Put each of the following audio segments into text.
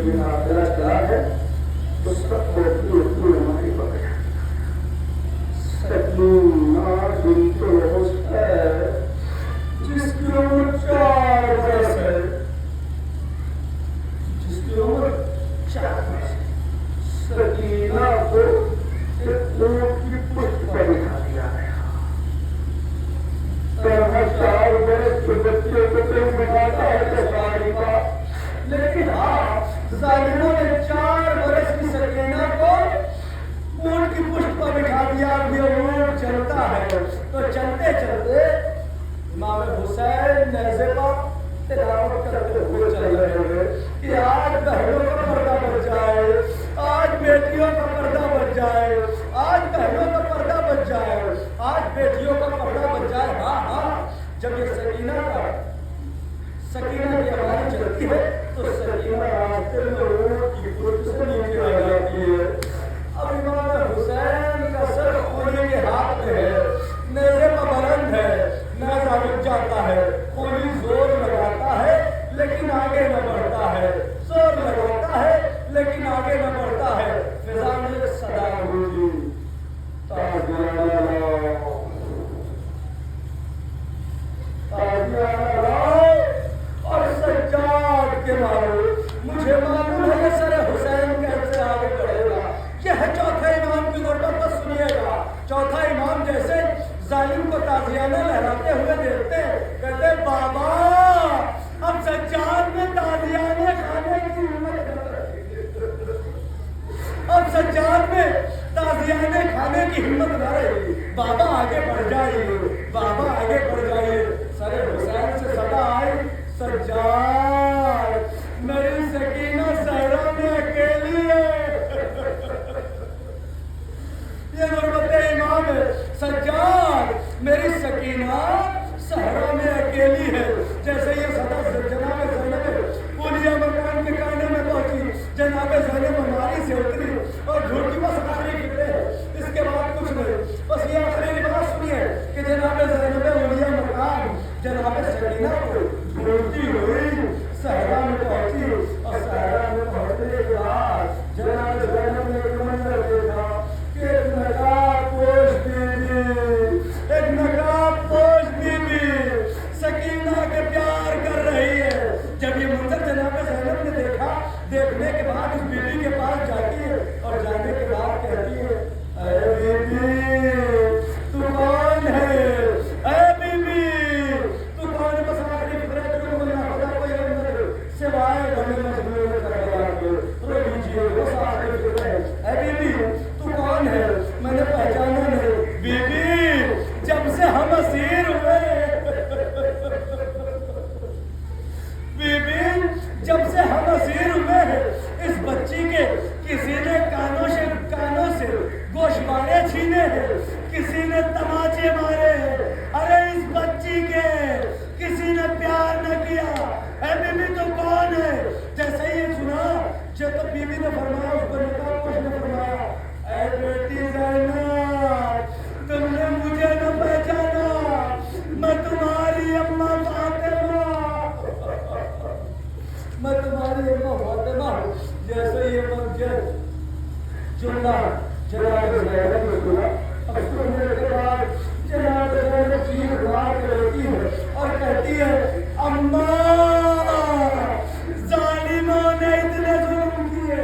لیکن آخرہ کیا ہے تو سب کو اپنی اپنی ہماری پکڑ سکینہ بنت الحسین جس کی عمر 4 برس ہے، جس کی عمر 4 برس ہے، سکینہ کو ایک اونٹ کی پشت پر بٹھا دیا گیا۔ 4 برس کے بچے کو کوئی بٹھاتا ہے تو ساری بات، لیکن ہاں ظالموں نے 4 برس کی سکینہ کو اونٹ کی پشت پر بٹھا دیا۔ اب یہ اونٹ چلتا ہے تو چلتے چلتے امام حسین نیزے پر تلاوت کرتے ہوئے چل رہے ہیں کہ آج بہنوں کا پردہ بچ جائے، آج بیٹیوں کا پردہ بچ جائے، آج بہنوں کا پردہ بچ جائے، آج بیٹیوں کا پردہ بچ جائے۔ ہاں ہاں، جب یہ سکینہ کی آواز چلتی ہے تو سکینہ راستے میں اونٹ کی پشت سے نیچے آ جاتی ہے۔ اب امام حسین کا سر خولی کے ہاتھ میں ہے، نیزے پر بلند ہے، نیزہ رک جاتا ہے، خولی زور لگاتا ہے لیکن آگے نہ بڑھتا ہے، زور لگاتا ہے لیکن آگے نہ بڑھتا ہے۔ فضا میں صدا ہوئی تازیانہ لاؤ، تازیانہ لاؤ اور سجاد کے مارو۔ مجھے معلوم ہے یہ سر حسین کیسے آگے بڑھے گا۔ یہ ہے چوتھا امام کی غربت، تو سنیے گا۔ چوتھا امام جیسے ظالم کو تازیانہ لہراتے ہوئے دیکھتے کہتے بابا اب سجاد میں تازیانہ کھانے کی ہمت نہ رہی، اب سجاد میں تازیانہ کھانے کی ہمت نہ رہی، بابا آگے بڑھ جائیے، بابا آگے بڑھ جائیے۔ سر حسین سے صدا آئی سجاد میری سکینہ صحرا میں اکیلی ہے۔ یہ غربت امام ہے، سجاد میری سکینہ صحرا میں اکیلی ہے۔ جیسے یہ صدا جناب زینب پوریا مکان کے کانے میں پہنچی، جناب زینب ہماری سے اتری اور جھوٹی بس آخری فکرے ہے، اس کے بعد کچھ نہیں، بس یہ آخری بات سنیے کہ جناب زینب پوریا مکان جناب سکینہ کو ڈھونڈتی ہوئی صحرا میں پہنچی، اور صحرا میں پہنچنے کے بعد جناب زینب نے ایک منظر دیکھا کہ ایک نقاب پوش بی بی سکینہ کے پیار کر رہی ہے۔ جب یہ منظر جناب زینب نے دیکھا، دیکھنے کے بعد اس بی بی کے پاس جاتی ہے اور جانے کے بعد کہتی ہے اے بی بی تو کون ہے، اے بی بی تو کون ہے؟ بس آخری فکرہ تو نہ خدا کوئی اندر سوائے ہمیں مجبور کر دیا کہ رو لیجیے، بس آخری فکرہ ہے اے بی بی تو کون ہے؟ میں نے پہچانا نہیں۔ بی بی جب سے ہم اسیر ہوئے، بی بی جب سے ہم اسیر ہوئے ہیں، اس بچی کے کسی نے کانوں سے گوشوارے چھینے ہیں، کسی نے تماچے مارے ہیں، ارے اس بچی کے کسی نے پیار نہ کیا۔ اے بی بی تو کون ہے؟ جیسے ہی سنا تو بی بی نے فرمایا، اس کو نکاح پوش نے فرمایا اے بیٹی زینب تم نے مجھے نہ پہچانا، میں تمہاری اماں فاطمہ، میں تمہاری اماں فاطمہ ہوں۔ جیسے یہ منظر جملہ جناب زینب نے سنا، اب سننے کے بعد جناب زینب چیخ مار کے روتی ہے اور کہتی ہے اماں ظالموں نے اتنے ظلم کیے،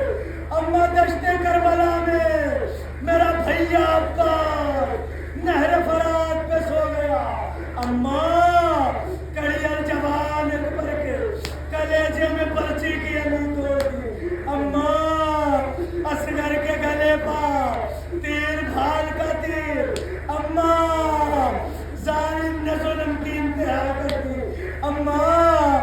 اماں دشت کربلا میں میرا بھیا عباس نہر فرات پہ سو گیا، اماں کڑیل جوان اکبر کے کلیجے میں پرچی کی امی توڑ دی، اماں اصغر کے گلے پر تیر ڈھال کا تیر، اماں ظالم نے ظلم کی انتہا کر دی، اماں